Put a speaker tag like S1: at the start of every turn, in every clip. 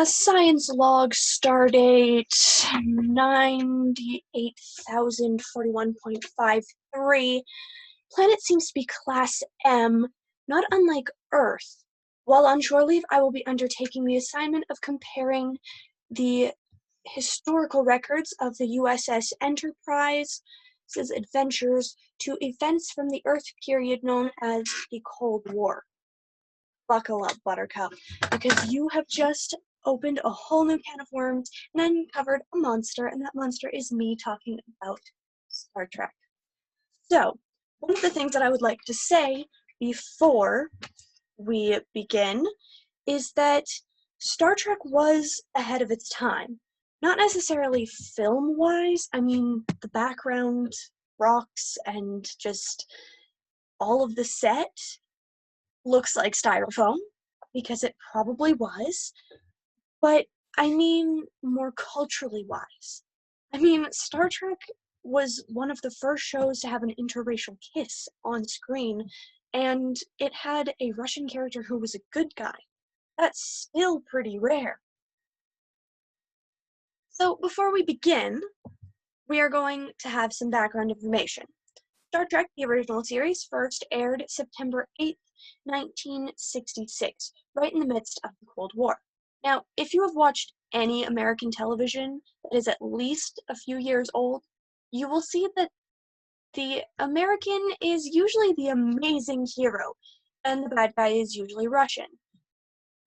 S1: Science log stardate 98,041.53. Planet seems to be Class M, not unlike Earth. While on shore leave, I will be undertaking the assignment of comparing the historical records of the USS Enterprise's adventures to events from the Earth period known as the Cold War. Buckle up, Buttercup, because you have just opened a whole new can of worms and uncovered a monster, and that monster is me talking about Star Trek. So, one of the things that I would like to say before we begin is that Star Trek was ahead of its time. Not necessarily film-wise, I mean, the background rocks and just all of the set looks like styrofoam, because it probably was, but I mean more culturally wise. I mean, Star Trek was one of the first shows to have an interracial kiss on screen, and it had a Russian character who was a good guy. That's still pretty rare. So before we begin, we are going to have some background information. Star Trek, the original series, first aired September 8th, 1966, right in the midst of the Cold War. Now, if you have watched any American television that is at least a few years old, you will see that the American is usually the amazing hero, and the bad guy is usually Russian.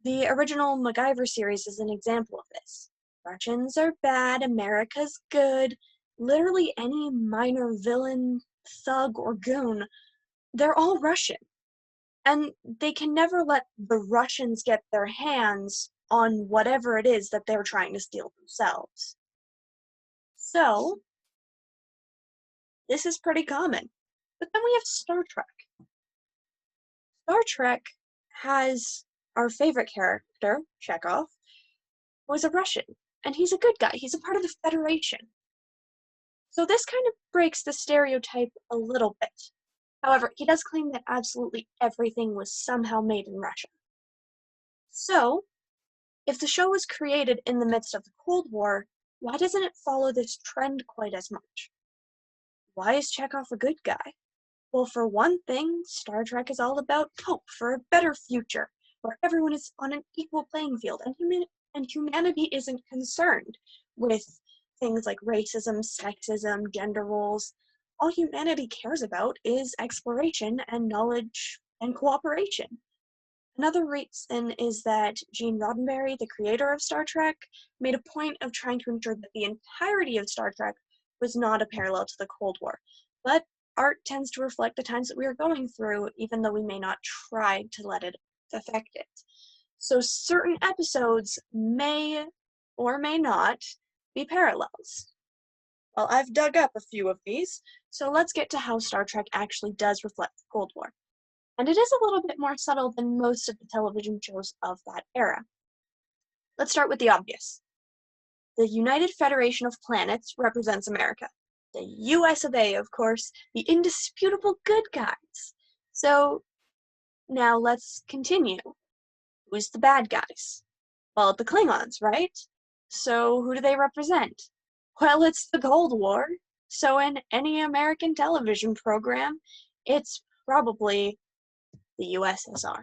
S1: The original MacGyver series is an example of this. Russians are bad, America's good. Literally any minor villain, thug, or goon, they're all Russian. And they can never let the Russians get their hands on whatever it is that they're trying to steal themselves. So, this is pretty common. But then we have Star Trek. Star Trek has our favorite character, Chekhov, who is a Russian, and he's a good guy. He's a part of the Federation. So this kind of breaks the stereotype a little bit. However, he does claim that absolutely everything was somehow made in Russia. So, if the show was created in the midst of the Cold War, why doesn't it follow this trend quite as much? Why is Chekhov a good guy? Well, for one thing, Star Trek is all about hope for a better future, where everyone is on an equal playing field, and humanity isn't concerned with things like racism, sexism, gender roles. All humanity cares about is exploration and knowledge and cooperation. Another reason is that Gene Roddenberry, the creator of Star Trek, made a point of trying to ensure that the entirety of Star Trek was not a parallel to the Cold War. But art tends to reflect the times that we are going through, even though we may not try to let it affect it. So certain episodes may or may not be parallels. Well, I've dug up a few of these, so let's get to how Star Trek actually does reflect the Cold War. And it is a little bit more subtle than most of the television shows of that era. Let's start with the obvious. The United Federation of Planets represents America. The US of A, of course, the indisputable good guys. So, now let's continue. Who's the bad guys? Well, the Klingons, right? So, who do they represent? Well, it's the Cold War. So, in any American television program, it's probably the USSR.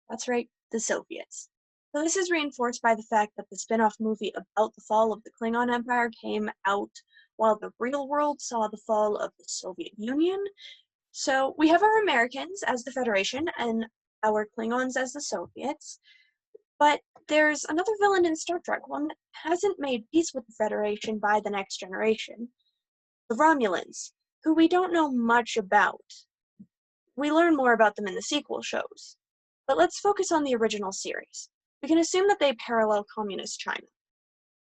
S1: That's right, the Soviets. So this is reinforced by the fact that the spin-off movie about the fall of the Klingon Empire came out while the real world saw the fall of the Soviet Union. So we have our Americans as the Federation and our Klingons as the Soviets. But there's another villain in Star Trek, one that hasn't made peace with the Federation by the next generation. The Romulans, who we don't know much about. We learn more about them in the sequel shows. But let's focus on the original series. We can assume that they parallel communist China.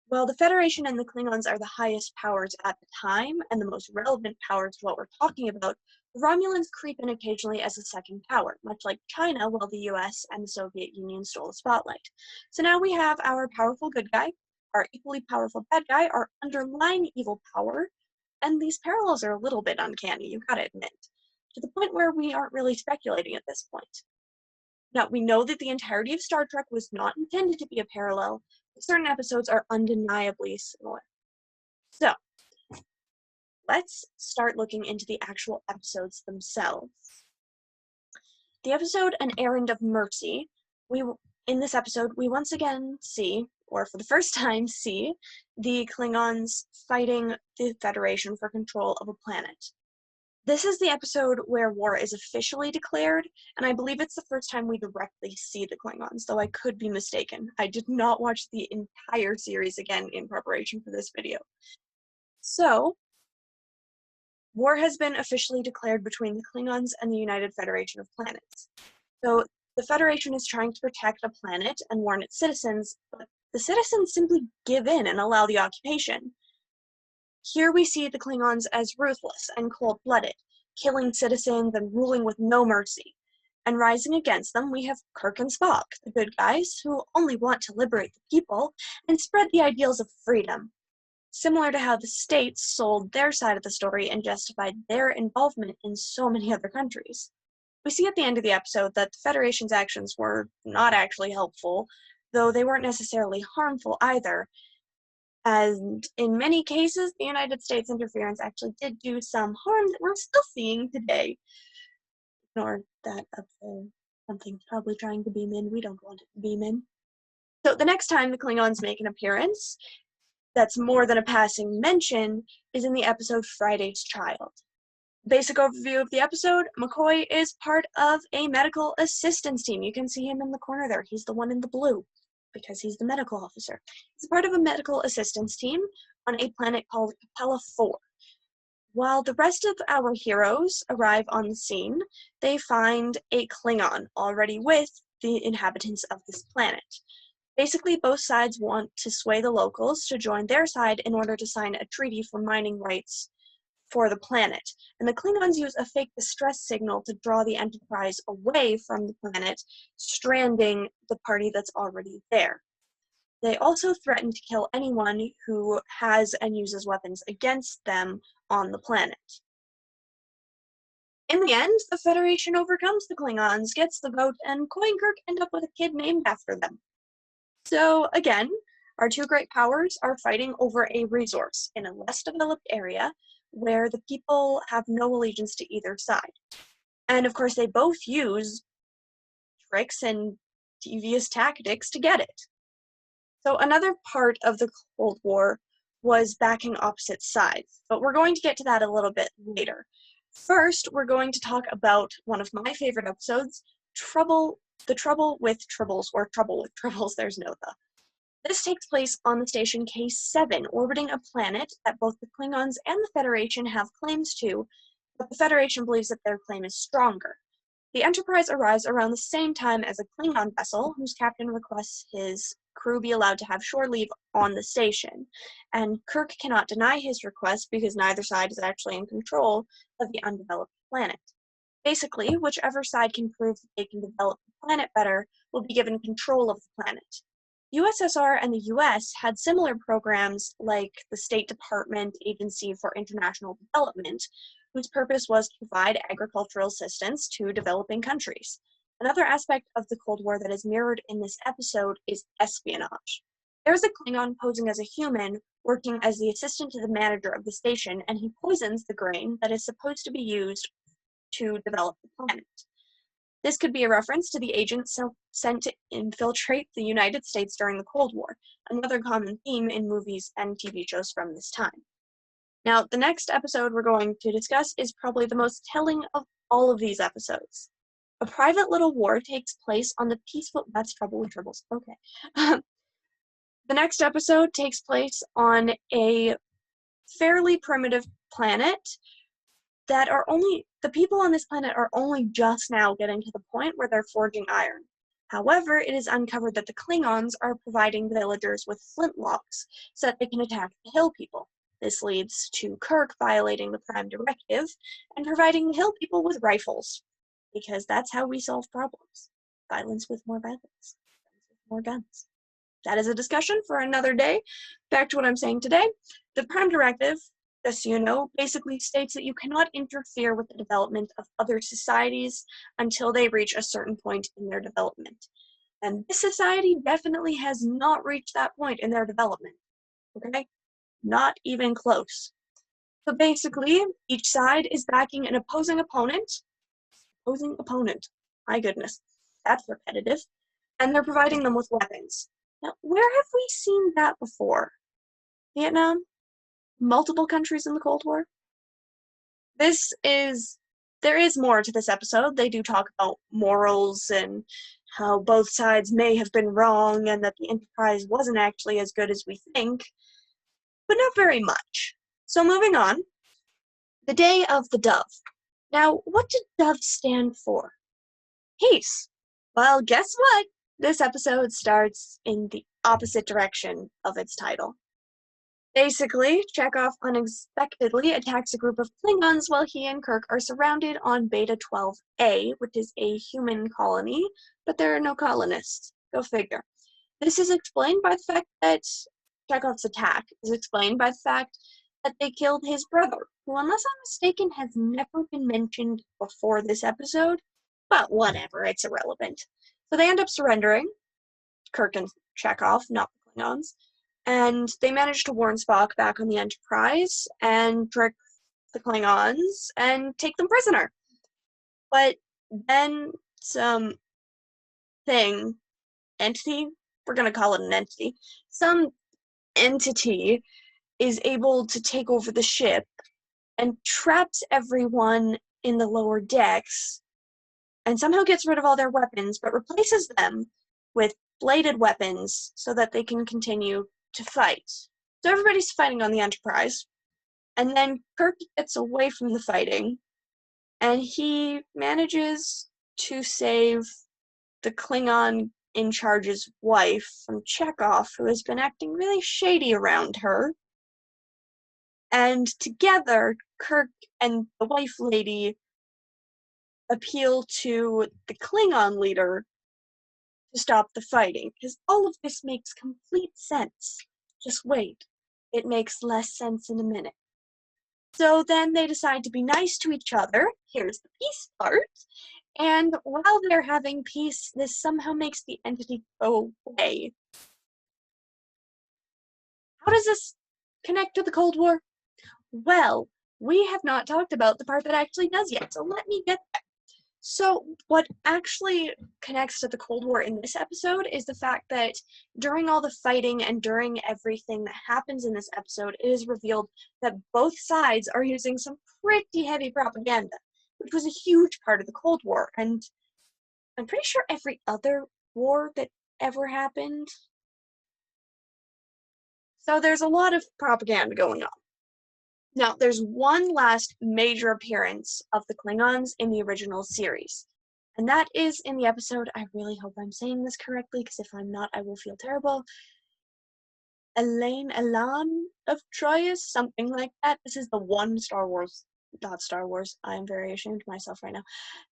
S1: While the Federation and the Klingons are the highest powers at the time, and the most relevant powers to what we're talking about, the Romulans creep in occasionally as a second power, much like China, while the US and the Soviet Union stole the spotlight. So now we have our powerful good guy, our equally powerful bad guy, our underlying evil power, and these parallels are a little bit uncanny, you gotta admit, to the point where we aren't really speculating at this point. Now, we know that the entirety of Star Trek was not intended to be a parallel, but certain episodes are undeniably similar. So, let's start looking into the actual episodes themselves. The episode An Errand of Mercy, in this episode, we once again see, or for the first time see, the Klingons fighting the Federation for control of a planet. This is the episode where war is officially declared, and I believe it's the first time we directly see the Klingons, though I could be mistaken. I did not watch the entire series again in preparation for this video. So, war has been officially declared between the Klingons and the United Federation of Planets. So, the Federation is trying to protect a planet and warn its citizens, but the citizens simply give in and allow the occupation. Here we see the Klingons as ruthless and cold-blooded, killing citizens and ruling with no mercy. And rising against them, we have Kirk and Spock, the good guys who only want to liberate the people and spread the ideals of freedom. Similar to how the states sold their side of the story and justified their involvement in so many other countries. We see at the end of the episode that the Federation's actions were not actually helpful, though they weren't necessarily harmful either. And in many cases, the United States interference actually did do some harm that we're still seeing today. Ignore that of something probably trying to beam in. We don't want it to beam in. So the next time the Klingons make an appearance, that's more than a passing mention, is in the episode Friday's Child. Basic overview of the episode, McCoy is part of a medical assistance team. You can see him in the corner there. He's the one in the blue, because he's the medical officer. He's part of a medical assistance team on a planet called Capella 4. While the rest of our heroes arrive on the scene, they find a Klingon already with the inhabitants of this planet. Basically, both sides want to sway the locals to join their side in order to sign a treaty for mining rights for the planet. And the Klingons use a fake distress signal to draw the Enterprise away from the planet, stranding the party that's already there. They also threaten to kill anyone who has and uses weapons against them on the planet. In the end, the Federation overcomes the Klingons, gets the vote, and Coy and Kirk end up with a kid named after them. So, again, our two great powers are fighting over a resource in a less developed area where the people have no allegiance to either side. And of course, they both use tricks and devious tactics to get it. So another part of the Cold War was backing opposite sides, but we're going to get to that a little bit later. First, we're going to talk about one of my favorite episodes, The Trouble with Tribbles, or Trouble with Tribbles, there's no the. This takes place on the station K7, orbiting a planet that both the Klingons and the Federation have claims to, but the Federation believes that their claim is stronger. The Enterprise arrives around the same time as a Klingon vessel, whose captain requests his crew be allowed to have shore leave on the station, and Kirk cannot deny his request because neither side is actually in control of the undeveloped planet. Basically, whichever side can prove that they can develop the planet better will be given control of the planet. USSR and the US had similar programs like the State Department Agency for International Development, whose purpose was to provide agricultural assistance to developing countries. Another aspect of the Cold War that is mirrored in this episode is espionage. There's a Klingon posing as a human, working as the assistant to the manager of the station, and he poisons the grain that is supposed to be used to develop the planet. This could be a reference to the agents sent to infiltrate the United States during the Cold War, another common theme in movies and TV shows from this time. Now, the next episode we're going to discuss is probably the most telling of all of these episodes. A private little war takes place on the peaceful... That's Trouble with Tribbles. Okay. The next episode takes place on a fairly primitive planet that the people on this planet are only just now getting to the point where they're forging iron. However, it is uncovered that the Klingons are providing the villagers with flintlocks so that they can attack the hill people. This leads to Kirk violating the Prime Directive and providing the hill people with rifles, because that's how we solve problems. Violence with more violence. More guns. That is a discussion for another day. Back to what I'm saying today. The Prime Directive, just so you know, basically states that you cannot interfere with the development of other societies until they reach a certain point in their development. And this society definitely has not reached that point in their development. Okay? Not even close. So basically, each side is backing an opposing opponent. Opposing opponent. My goodness. That's repetitive. And they're providing them with weapons. Now, where have we seen that before? Vietnam? Multiple countries in the Cold War? There is more to this episode. They do talk about morals and how both sides may have been wrong and that the Enterprise wasn't actually as good as we think, but not very much. So moving on, the Day of the Dove. Now, what did Dove stand for? Peace. Well, guess what? This episode starts in the opposite direction of its title. Basically, Chekhov unexpectedly attacks a group of Klingons while he and Kirk are surrounded on Beta 12A, which is a human colony, but there are no colonists. Go figure. This is explained by the fact that Chekhov's attack is explained by the fact that they killed his brother, who, unless I'm mistaken, has never been mentioned before this episode, but whatever, it's irrelevant. So they end up surrendering, Kirk and Chekhov, not the Klingons, and they manage to warn Spock back on the Enterprise and trick the Klingons and take them prisoner. But then some entity, we're going to call it an entity, some entity is able to take over the ship and traps everyone in the lower decks and somehow gets rid of all their weapons, but replaces them with bladed weapons so that they can continue to fight. So everybody's fighting on the Enterprise, and then Kirk gets away from the fighting, and he manages to save the Klingon in charge's wife from Chekhov, who has been acting really shady around her. And together, Kirk and the wife lady appeal to the Klingon leader to stop the fighting, because all of this makes complete sense. Just wait. It makes less sense in a minute. So then they decide to be nice to each other. Here's the peace part. And while they're having peace, this somehow makes the entity go away. How does this connect to the Cold War? Well, we have not talked about the part that actually does yet, so let me get there. So what actually connects to the Cold War in this episode is the fact that during all the fighting and during everything that happens in this episode, it is revealed that both sides are using some pretty heavy propaganda, which was a huge part of the Cold War, and I'm pretty sure every other war that ever happened. So there's a lot of propaganda going on. Now, there's one last major appearance of the Klingons in the original series, and that is in the episode, I really hope I'm saying this correctly, because if I'm not, I will feel terrible, Elan of Troyes, something like that. This is the one not Star Wars, I am very ashamed of myself right now.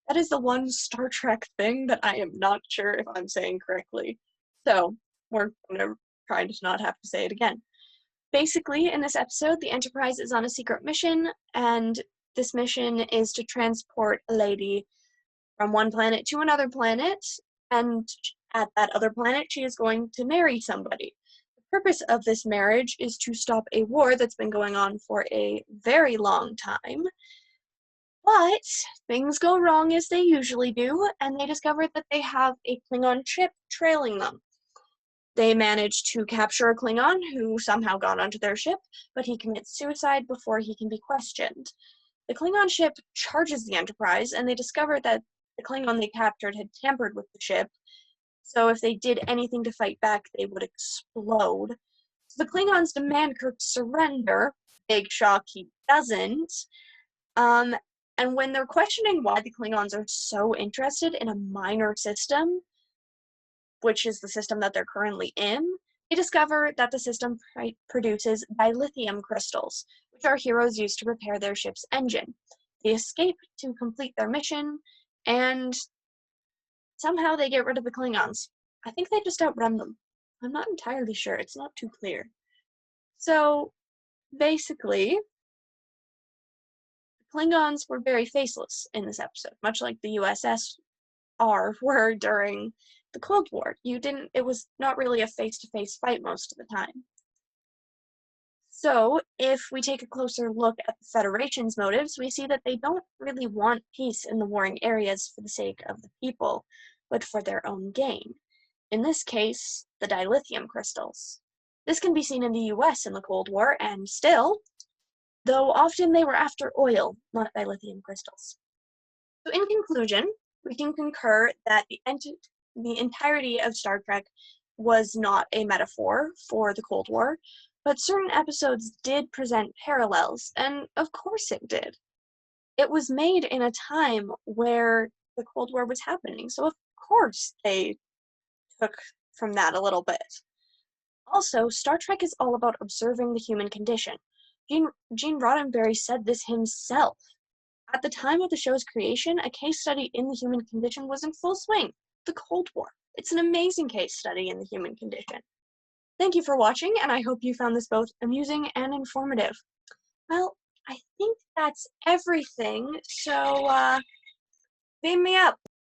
S1: That is the one Star Trek thing that I am not sure if I'm saying correctly. So, we're going to try to not have to say it again. Basically, in this episode, the Enterprise is on a secret mission, and this mission is to transport a lady from one planet to another planet, and at that other planet, she is going to marry somebody. The purpose of this marriage is to stop a war that's been going on for a very long time, but things go wrong as they usually do, and they discover that they have a Klingon ship trailing them. They manage to capture a Klingon who somehow got onto their ship, but he commits suicide before he can be questioned. The Klingon ship charges the Enterprise, and they discover that the Klingon they captured had tampered with the ship, so if they did anything to fight back, they would explode. So the Klingons demand Kirk surrender. Big shock, he doesn't. And when they're questioning why the Klingons are so interested in a minor system, which is the system that they're currently in, they discover that the system produces dilithium crystals, which our heroes use to repair their ship's engine. They escape to complete their mission, and somehow they get rid of the Klingons. I think they just outrun them. I'm not entirely sure. It's not too clear. So, basically, Klingons were very faceless in this episode, much like the USSR were during the Cold War. It was not really a face-to-face fight most of the time. So, if we take a closer look at the Federation's motives, we see that they don't really want peace in the warring areas for the sake of the people, but for their own gain. In this case, the dilithium crystals. This can be seen in the US in the Cold War, and still, though often they were after oil, not dilithium crystals. So in conclusion, we can concur that the entirety of Star Trek was not a metaphor for the Cold War, but certain episodes did present parallels, and of course it did. It was made in a time where the Cold War was happening, so of course they took from that a little bit. Also, Star Trek is all about observing the human condition. Gene Roddenberry said this himself. At the time of the show's creation, a case study in the human condition was in full swing, the Cold War. It's an amazing case study in the human condition. Thank you for watching, and I hope you found this both amusing and informative. Well, I think that's everything, so beam me up.